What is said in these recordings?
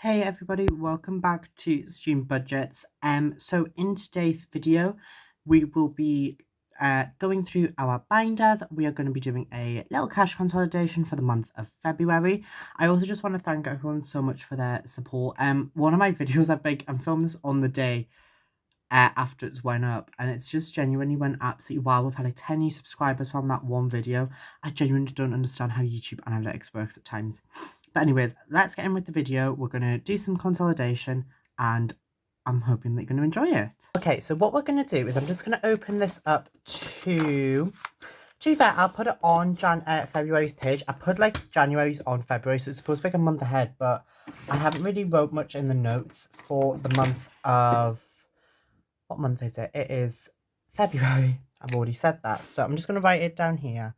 Hey everybody, welcome back to Student Budgets. So in today's video, we will be going through our binders. We are going to be doing a little cash consolidation for the month of February. I also just want to thank everyone so much for their support. One of my videos I'm filming this on the day after it's went up, and it's just genuinely went absolutely wild. We've had like 10 new subscribers from that one video. I genuinely don't understand how YouTube analytics works at times. But anyways, let's get in with the video. We're going to do some consolidation and I'm hoping that you're going to enjoy it. Okay, so what we're going to do is I'm just going to open this up to be fair, I'll put it on February's page. I put like January's on February, so it's supposed to be like a month ahead, but I haven't really wrote much in the notes for the month of, what month is it? It is February. I've already said that, so I'm just going to write it down here.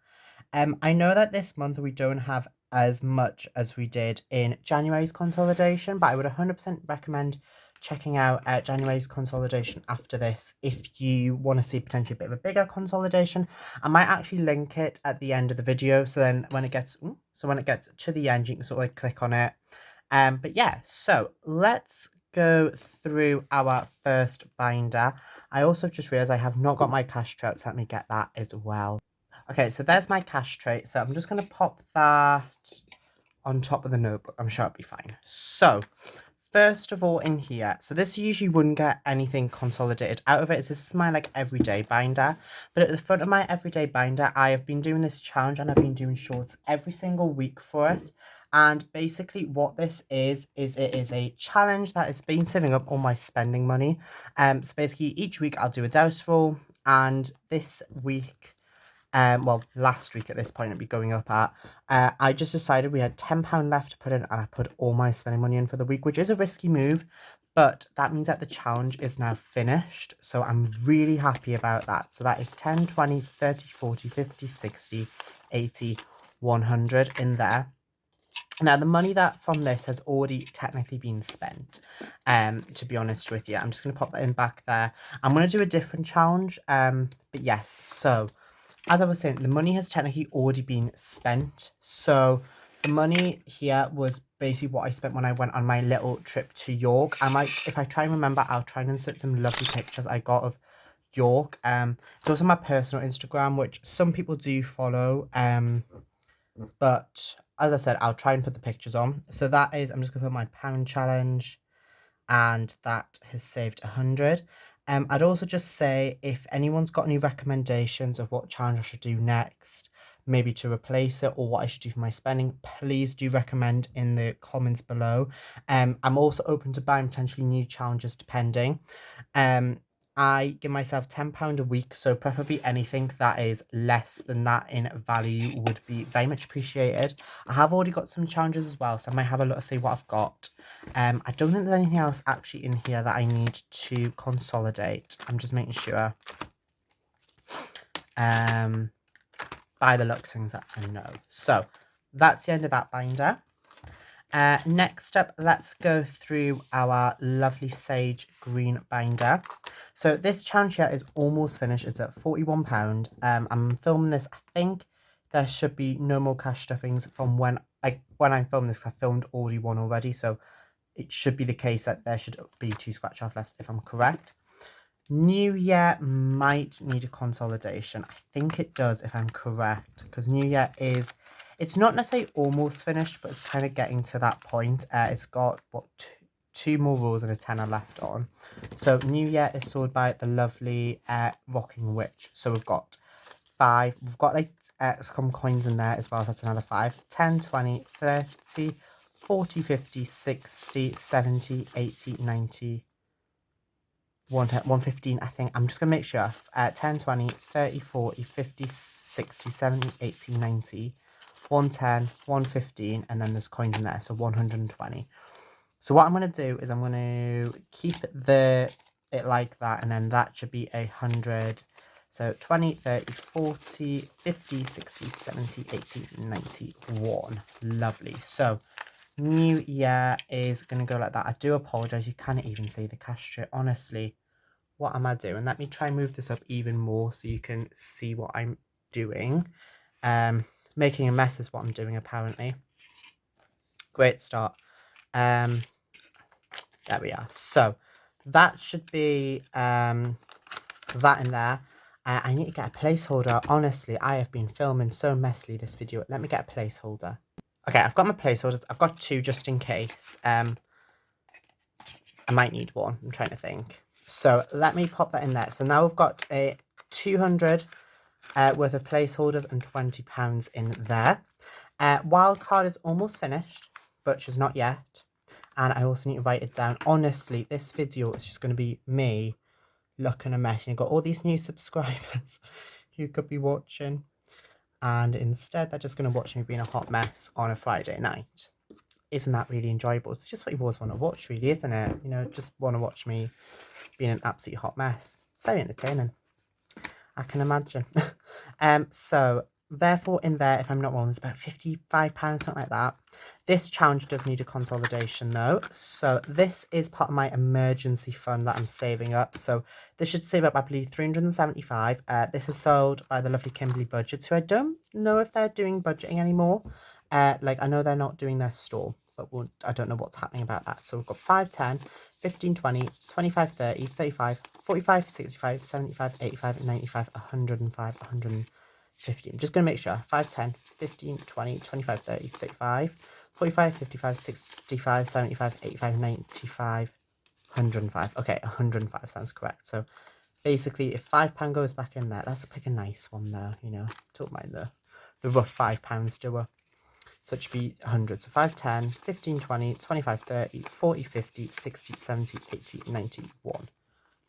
I know that this month we don't have as much as we did in January's consolidation, but I would 100% recommend checking out January's consolidation after this if you want to see potentially a bit of a bigger consolidation. I might actually link it at the end of the video, so then when it gets to the end, you can sort of click on it. But yeah, so let's go through our first binder. I also just realized I have not got my cash tray, so let me get that as well. Okay, so there's my cash tray. So I'm just going to pop that on top of the notebook. I'm sure it'll be fine. So first of all in here, so this usually wouldn't get anything consolidated out of it. This is my like everyday binder. But at the front of my everyday binder, I have been doing this challenge and I've been doing shorts every single week for it. And basically what this is it is a challenge that has been saving up all my spending money. So basically each week I'll do a dice roll, and this week, well, last week at this point it'd be going up at, I just decided we had £10 left to put in, and I put all my spending money in for the week, which is a risky move, but that means that the challenge is now finished, so I'm really happy about that. So that is 10, 20, 30, 40, 50, 60, 80, 100 in there. Now, the money that from this has already technically been spent, to be honest with you. I'm just going to pop that in back there. I'm going to do a different challenge, but yes, so as I was saying, the money has technically already been spent. So the money here was basically what I spent when I went on my little trip to York. I might, if I try and remember, I'll try and insert some lovely pictures I got of York. It's also my personal Instagram, which some people do follow. But as I said, I'll try and put the pictures on. So that is, I'm just gonna put my pound challenge, and that has saved 100. I'd also just say, if anyone's got any recommendations of what challenge I should do next, maybe to replace it, or what I should do for my spending, please do recommend in the comments below. I'm also open to buying potentially new challenges depending. I give myself £10 a week, so preferably anything that is less than that in value would be very much appreciated. I have already got some challenges as well, so I might have a look to see what I've got. I don't think there's anything else actually in here that I need to consolidate. I'm just making sure. By the looks things, that's a no. So that's the end of that binder. Next up, let's go through our lovely sage green binder. So this challenge here is almost finished. It's at £41. I'm filming this. I think there should be no more cash stuffings from when I film this. I filmed already one already, so it should be the case that there should be 2 scratch off left if I'm correct. New Year might need a consolidation. I think it does if I'm correct, because New Year is, it's not necessarily almost finished, but it's kind of getting to that point. It's got, what, two more rolls and a tenner left on. So New Year is sold by the lovely Rocking Witch. So we've got 5. We've got like some coins in there as well. So that's another 5. 10, 20, 30, 40, 50, 60, 70, 80, 90, 115, I think. I'm just going to make sure. 10, 20, 30, 40, 50, 60, 70, 80, 90, 110, 115, and then there's coins in there, so 120. So what I'm going to do is I'm going to keep it like that, and then that should be 100. So 20, 30, 40, 50, 60, 70, 80, 91. Lovely. So New Year is going to go like that. I do apologise, you can't even see the cash tray. Honestly, what am I doing? Let me try and move this up even more so you can see what I'm doing. Making a mess is what I'm doing, apparently. Great start. There we are. So that should be that in there. I need to get a placeholder. Honestly, I have been filming so messily this video. Let me get a placeholder. Okay, I've got my placeholders. I've got 2 just in case. I might need 1. I'm trying to think. So let me pop that in there. So now we've got a 200 worth of placeholders and £20 in there. Wildcard is almost finished, but she's not yet. And I also need to write it down. Honestly, this video is just going to be me looking a mess. You've got all these new subscribers who could be watching. And instead, they're just going to watch me being a hot mess on a Friday night. Isn't that really enjoyable? It's just what you always want to watch, really, isn't it? You know, just want to watch me being an absolute hot mess. It's very entertaining, I can imagine. So therefore in there, if I'm not wrong, there's about £55, something like that. This challenge does need a consolidation though. So this is part of my emergency fund that I'm saving up. So this should save up, I believe, 375. This is sold by the lovely Kimberly Budget. So I don't know if they're doing budgeting anymore. Like I know they're not doing their store, but I don't know what's happening about that. So we've got 5, 10, 15, 20, 25, 30, 35, 45, 65, 75, 85, 95, 105, 150. I'm just going to make sure. 5, 10, 15, 20, 25, 30, 35, 45, 55, 65, 75, 85, 95, 105. Okay, 105 sounds correct. So basically, if £5 goes back in there, let's pick a nice one though, you know. Don't mind the rough £5 doer. So it should be 100. So 5, 10, 15, 20, 25, 30, 40, 50, 60, 70, 80, 91.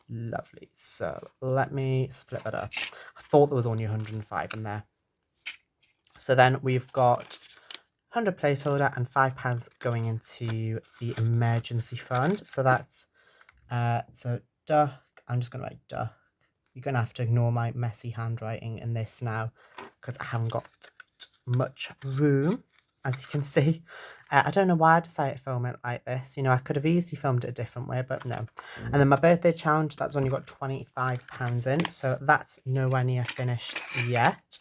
Lovely. So let me split that up. I thought there was only 105 in there. So then we've got 100 placeholder and £5 going into the emergency fund. So that's, so duck, I'm just going to write duck. You're going to have to ignore my messy handwriting in this now because I haven't got much room. As you can see, I don't know why I decided to film it like this. You know, I could have easily filmed it a different way, but no. And then my birthday challenge, that's only got £25 in, so that's nowhere near finished yet.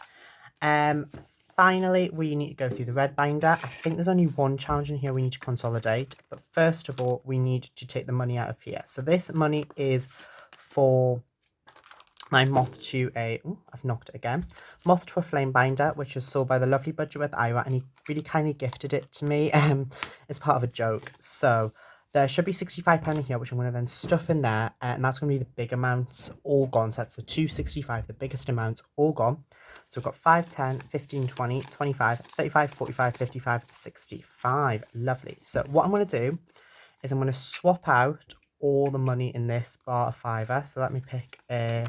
Finally, we need to go through the red binder. I think there's only 1 challenge in here we need to consolidate, but first of all, we need to take the money out of here. So this money is for my moth to a, I've knocked it again, moth to a flame binder, which is sold by the lovely Budget with Ira, and he really kindly gifted it to me as part of a joke. So there should be £65 in here, which I'm going to then stuff in there, and that's going to be the big amounts all gone. So that's the 265, the biggest amounts all gone. So we've got 5, 10, 15, 20, 25, 35, 45, 55, 65. Lovely. So what I'm going to do is I'm going to swap out all the money in this bar of fiver. So let me pick a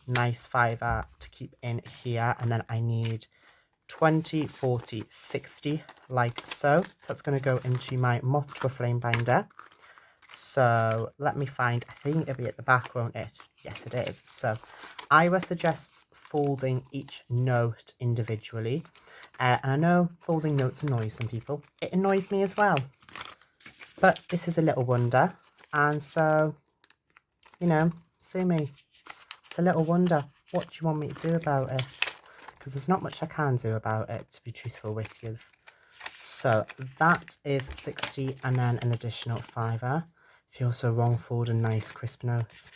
nice fiver to keep in here, and then I need 20, 40, 60 like so. That's going to go into my moth to a flame binder. So let me find, I think it'll be at the back, won't it? Yes, it is. So Ira suggests folding each note individually, and I know folding notes annoys some people. It annoys me as well, but this is a little wonder. And so, you know, sue me. It's a little wonder. What do you want me to do about it? Because there's not much I can do about it, to be truthful with you. So that is 60, and then an additional fiver. Feels so wrong folding nice crisp notes.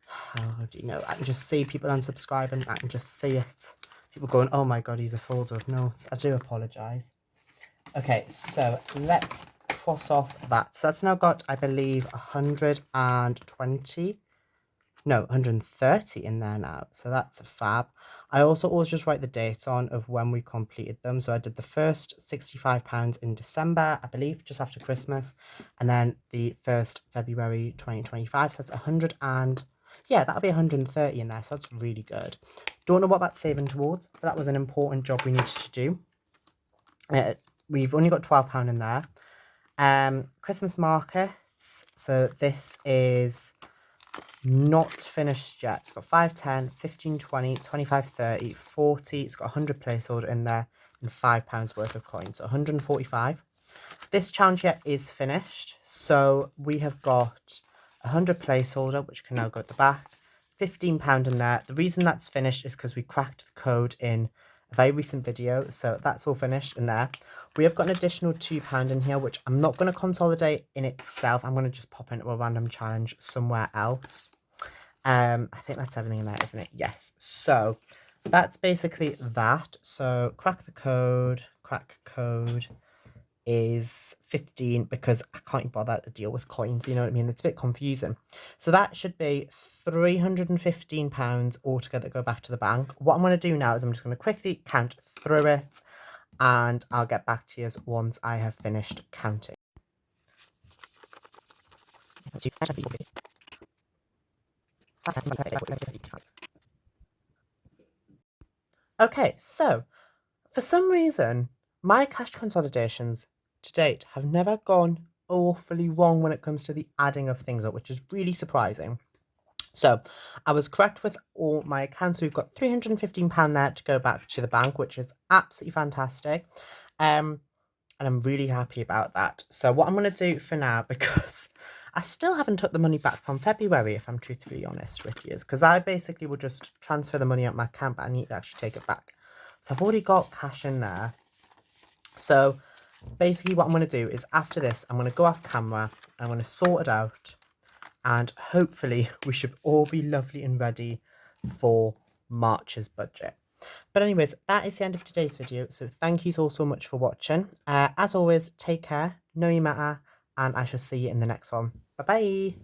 How do you know? I can just see people unsubscribing. I can just see it. People going, oh my god, he's a folder of notes. I do apologise. Okay, so let's cross off that. So that's now got, I believe, 120, no, 130 in there now. So that's fab. I also always just write the date on of when we completed them. So I did the first £65 in December, I believe, just after Christmas, and then the 1st February 2025. So that's 100 and, yeah, that'll be 130 in there. So that's really good. Don't know what that's saving towards, but that was an important job we needed to do. We've only got £12 in there. Christmas markets. So this is not finished yet. It's got 5, 10, 15, 20, 25, 30, 40. It's got 100 placeholder in there and £5 worth of coins. So 145. This challenge yet is finished. So we have got 100 placeholder, which can now go at the back. £15 in there. The reason that's finished is because we cracked the code in very recent video, so that's all finished in there. We have got an additional £2 in here, which I'm not going to consolidate in itself. I'm going to just pop into a random challenge somewhere else. I think that's everything in there, isn't it? Yes. So that's basically that. So crack code is 15 because I can't bother to deal with coins, you know what I mean? It's a bit confusing. So that should be £315 altogether go back to the bank. What I'm going to do now is I'm just going to quickly count through it and I'll get back to you once I have finished counting. Okay, so for some reason, my cash consolidations to date have never gone awfully wrong when it comes to the adding of things up, which is really surprising. So I was correct with all my accounts. We've got £315 there to go back to the bank, which is absolutely fantastic. And I'm really happy about that. So what I'm going to do for now, because I still haven't took the money back from February, if I'm truthfully honest with you, because I basically will just transfer the money out my account, but I need to actually take it back. So I've already got cash in there. So basically what I'm going to do is after this, I'm going to go off camera, I'm going to sort it out, and hopefully we should all be lovely and ready for March's budget. But anyways, that is the end of today's video. So thank you all so much for watching. As always, take care, know you matter, and I shall see you in the next one. Bye bye.